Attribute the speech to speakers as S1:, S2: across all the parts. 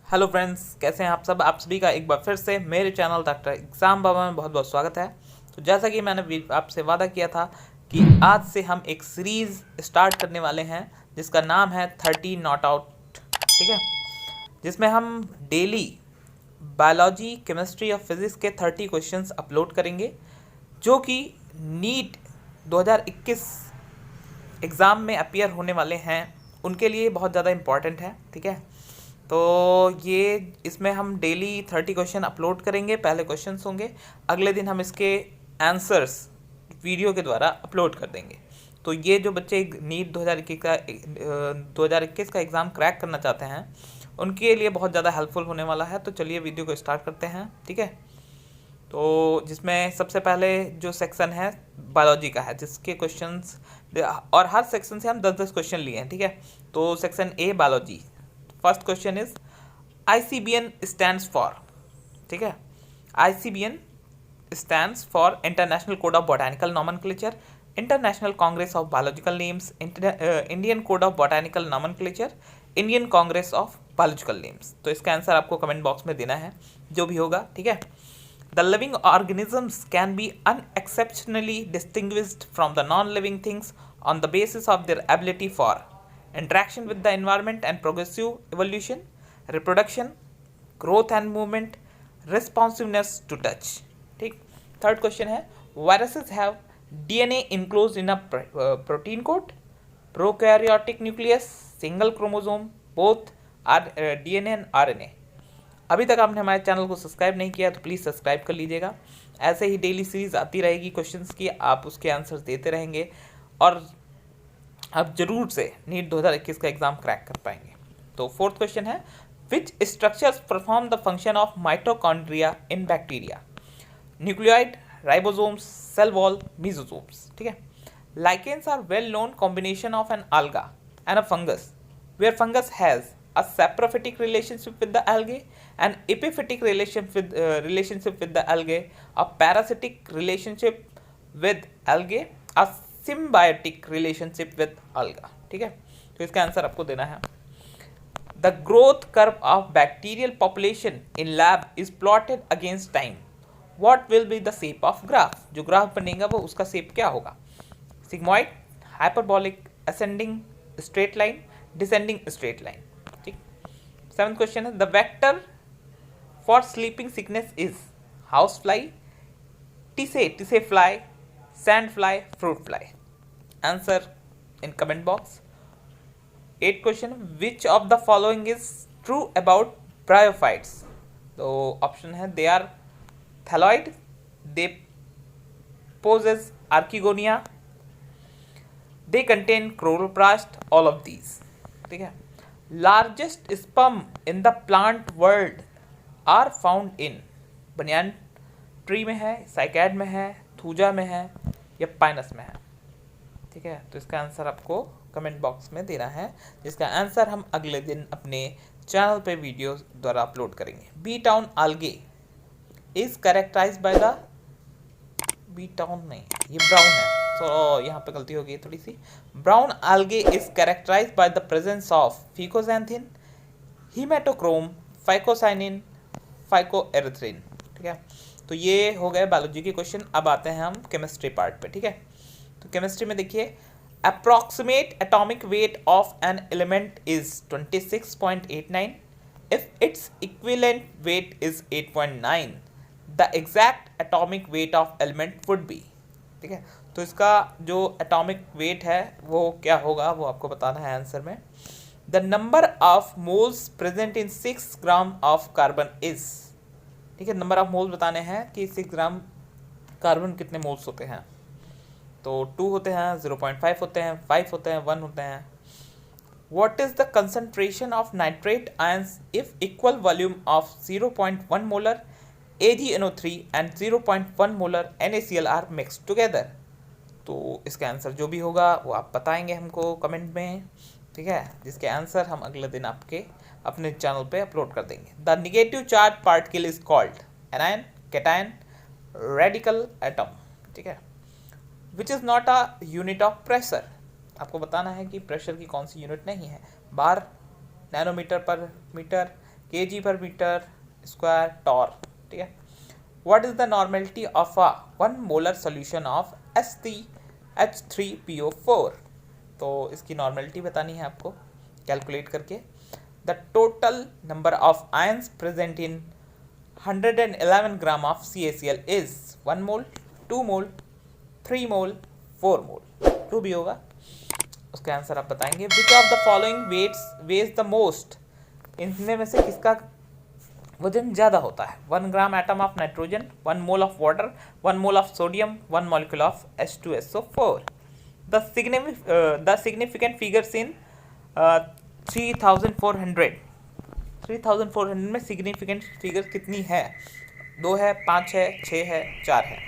S1: Hello friends, कैसे हैं आप सब। आप सभी का एक बार फिर से मेरे चैनल डॉक्टर एग्ज़ाम बाबा में बहुत बहुत स्वागत है। तो जैसा कि मैंने आपसे वादा किया था कि आज से हम एक सीरीज़ स्टार्ट करने वाले हैं जिसका नाम है 30 नॉट आउट। ठीक है, जिसमें हम डेली बायोलॉजी, केमिस्ट्री और फिज़िक्स के 30 क्वेश्चंस अपलोड करेंगे जो कि नीट 2021 एग्ज़ाम में अपीयर होने वाले हैं उनके लिए बहुत ज़्यादा इम्पॉर्टेंट है। ठीक है, तो ये इसमें हम डेली 30 क्वेश्चन अपलोड करेंगे। पहले क्वेश्चंस होंगे, अगले दिन हम इसके आंसर्स वीडियो के द्वारा अपलोड कर देंगे। तो ये जो बच्चे नीट 2021 का एग्ज़ाम क्रैक करना चाहते हैं उनके लिए बहुत ज़्यादा हेल्पफुल होने वाला है। तो चलिए वीडियो को स्टार्ट करते हैं। ठीक है, तो जिसमें सबसे पहले जो सेक्शन है बायोलॉजी का है, जिसके क्वेश्चंस और हर सेक्शन से हम 10-10 क्वेश्चन लिए हैं। ठीक है, तो section A biology, first question is ICBN stands for. ठीक है, ICBN stands for international code of botanical nomenclature, international Congress of biological names, Indian code of botanical nomenclature, Indian Congress of biological names. तो इसका answer आपको comment box में देना है जो भी होगा। ठीक है, The living organisms can be unexceptionally distinguished from the non-living things on the basis of their ability for interaction with the environment and progressive evolution, reproduction, growth and movement, responsiveness to touch. ठीक, third question है viruses have DNA enclosed in a protein coat, prokaryotic nucleus, single chromosome, both are DNA and RNA। अभी तक आपने हमारे channel को subscribe नहीं किया तो प्लीज़ सब्सक्राइब कर लीजिएगा। ऐसे ही डेली सीरीज आती रहेगी क्वेश्चंस की, आप उसके आंसर्स देते रहेंगे और आप जरूर से नीट 2021 का एग्ज़ाम क्रैक कर पाएंगे। तो फोर्थ क्वेश्चन है which structures perform the function of mitochondria in bacteria, nucleoid, ribosomes, cell wall, mesosomes. ठीक है, lichens are well known combination of an alga and a fungus where fungus has a saprophytic relationship with the algae, an epiphytic relationship with the algae, a parasitic relationship with algae, a symbiotic relationship with alga। ठीक है, तो इसका answer आपको देना है। The growth curve of bacterial population in lab is plotted against time. What will be the shape of graph? जो graph बनेगा वो उसका शेप क्या होगा? Sigmoid, hyperbolic, ascending straight line, descending straight line. ठीक, सेवंथ क्वेश्चन है the vector for sleeping sickness is house fly, tsetse fly, sand fly, fruit fly. Answer in comment box. Eight question which of the following is true about bryophytes. तो option है they are thalloid, they possess archegonia, they contain chloroplast, all of these। ठीक है, largest sperm in the plant world are found in banyan tree में है, cycad में है, thuja में है या पाइनस में है। ठीक है, तो इसका आंसर आपको कमेंट बॉक्स में देना है, जिसका आंसर हम अगले दिन अपने चैनल पे वीडियो द्वारा अपलोड करेंगे। B town algae is characterised by the, B town नहीं, ये ब्राउन है, तो यहाँ पे गलती हो गई थोड़ी सी। Brown algae is characterised by the presence of fucoxanthin, haematochrome, phycocyanin, phycoerythrin. ठीक है, तो ये हो गए बायोलॉजी के क्वेश्चन। अब आते हैं हम केमिस्ट्री पार्ट पे। ठीक है, तो केमिस्ट्री में देखिए approximate atomic weight of an element is 26.89 if its equivalent weight is 8.9, the exact atomic weight of element would be. ठीक है, तो इसका जो एटॉमिक वेट है वो क्या होगा वो आपको बताना है आंसर में। The number of moles present in 6 gram of carbon is. ठीक है, नंबर ऑफ मोल्स बताने हैं कि 6 ग्राम कार्बन कितने मोल्स होते हैं। तो 2 होते हैं, 0.5 होते हैं, 5 होते हैं, 1 होते हैं। What is the concentration of nitrate ions if equal volume of 0.1 molar AgNO3 and 0.1 molar NaCl are mixed together? तो इसका आंसर जो भी होगा वो आप बताएंगे हमको कमेंट में। ठीक है, जिसके आंसर हम अगले दिन आपके अपने चैनल पे अपलोड कर देंगे। The negative charge particle is called anion, cation, radical atom. ठीक है, which is not a unit of pressure. आपको बताना है कि प्रेशर की कौन सी यूनिट नहीं है। बार, नैनोमीटर पर metre, kg per meter square torr, ठीक है। What is the normality of a 1 molar solution of H3PO4? तो इसकी नॉर्मेलिटी बतानी है आपको कैलकुलेट करके। The total number of ions present in 111 gram of CaCl is 1 mole, 2 mole, 3 mole, 4 mole, जो भी होगा उसका आंसर आप बताएंगे। Which of the following weighs the most? इनमें में से किसका वजन ज़्यादा होता है? 1 gram atom of nitrogen, 1 mole of water, 1 mole of sodium, 1 molecule of H2SO4। The significant figures in 3400 में सिग्निफिकेंट फिगर कितनी है? 2 है, 5 है, 6 है, 4 है।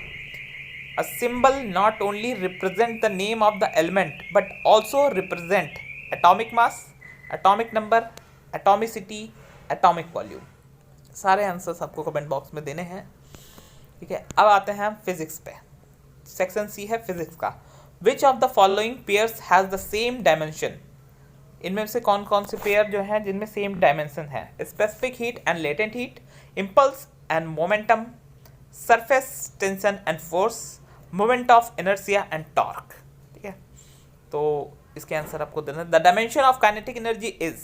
S1: A symbol not only represent the name of the element but also represent atomic mass, atomic number, atomicity, atomic volume। सारे answers आपको comment box में देने हैं, ठीक है। अब आते हैं हम फिजिक्स पे। सेक्शन सी है फिजिक्स का। Which of the following pairs has the same dimension? इनमें से कौन कौन से पेयर जो हैं जिनमें सेम डायमेंशन है? Specific heat and latent heat, impulse and momentum, surface tension and force, moment of inertia and torque, ठीक है। तो इसके आंसर आपको देना। The dimension of kinetic energy is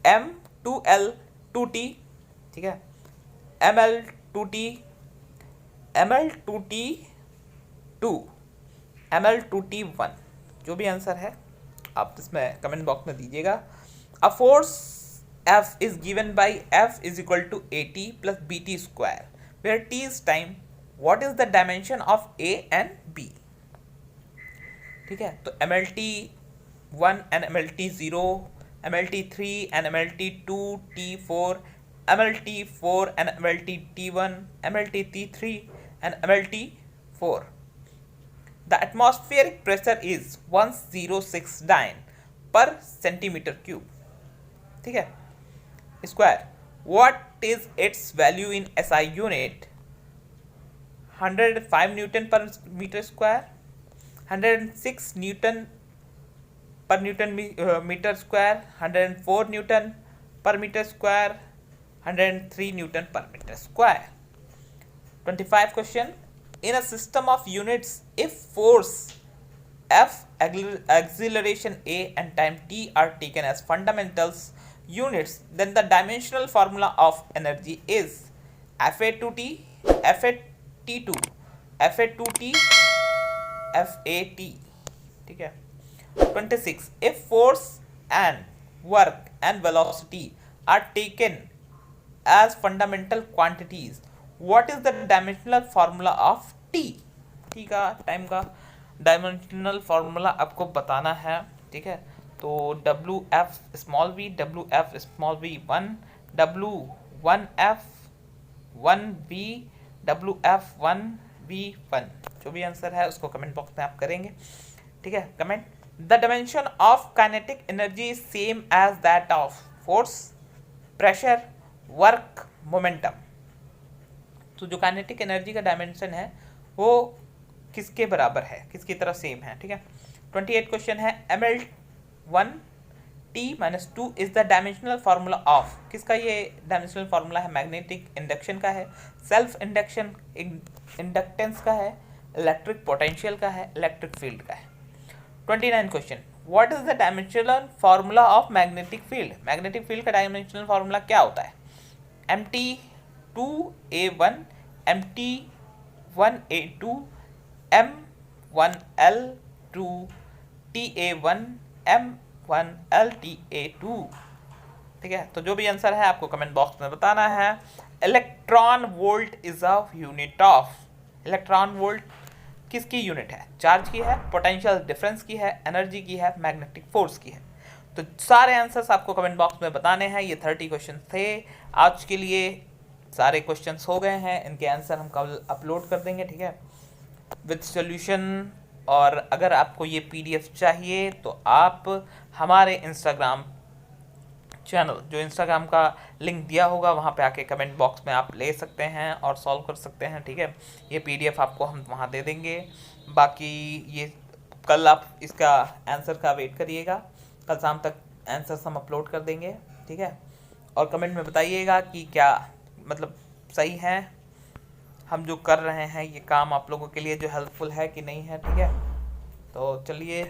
S1: M2L2T, ठीक है, ML2T, ML2T2, ML2T1, जो भी आंसर है आप इसमें कमेंट बॉक्स में दीजिएगा। A force F is given by F is equal to AT plus BT square where T is time. What is the dimension of A and B? ठीक है, तो MLT1 and MLT0, MLT3 and MLT2, T4, MLT4 and MLT1, MLT3 and MLT4. The atmospheric pressure is 1069 per centimeter cube, ठीक है, square. What is its value in SI unit? 105 Newton per meter square, 106 Newton per meter square, 104 Newton per meter square, 103 Newton per meter square. 25 question. In a system of units, if force F, acceleration A and time T are taken as fundamentals units, then the dimensional formula of energy is FA2T, FAT2, FA2T, FAT, ठीक है। 26. If force and work and velocity are taken as fundamental quantities, what is the dimensional formula of T? T का time का dimensional formula आपको बताना है, ठीक है। तो WF small v, WF small v 1, W1F 1V, WF 1V1, जो भी आंसर है उसको कमेंट बॉक्स में आप करेंगे, ठीक है। Comment. The dimension of kinetic energy is same as that of force, pressure, work, momentum. तो जो काइनेटिक एनर्जी का डायमेंशन है वो किसके बराबर है, किसकी तरह सेम है, ठीक है। 28 क्वेश्चन है। ML1T-2 is the dimensional formula of, किसका ये डायमेंशनल फार्मूला है? मैग्नेटिक इंडक्शन का है, सेल्फ इंडक्शन इंडक्टेंस का है, इलेक्ट्रिक पोटेंशियल का है, इलेक्ट्रिक फील्ड का है। 29 question. What is the dimensional formula of magnetic field? Magnetic field का डायमेंशनल फार्मूला क्या होता है? MT2A1, MT1A2, M1L2, TA1, M1LTA2, ठीक है। तो जो भी आंसर है आपको कमेंट बॉक्स में बताना है। Electron volt is a unit of, electron volt किसकी यूनिट है? चार्ज की है, पोटेंशियल डिफरेंस की है, एनर्जी की है, मैग्नेटिक फोर्स की है। तो सारे आंसर्स आपको कमेंट बॉक्स में बताने हैं। ये 30 क्वेश्चन थे आज के लिए, सारे क्वेश्चंस हो गए हैं, इनके आंसर हम कल अपलोड कर देंगे, ठीक है, विद सॉल्यूशन। और अगर आपको ये PDF चाहिए तो आप हमारे इंस्टाग्राम चैनल, जो इंस्टाग्राम का लिंक दिया होगा, वहाँ पे आके कमेंट बॉक्स में आप ले सकते हैं और सॉल्व कर सकते हैं, ठीक है। ये PDF आपको हम वहाँ दे देंगे। बाकी ये कल आप इसका आंसर का वेट करिएगा, कल शाम तक आंसर्स हम अपलोड कर देंगे, ठीक है। और कमेंट में बताइएगा कि क्या मतलब सही है हम जो कर रहे हैं ये काम आप लोगों के लिए जो हेल्पफुल है कि नहीं है, ठीक है। तो चलिए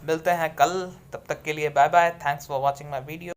S1: मिलते हैं कल, तब तक के लिए bye bye, thanks for watching my video.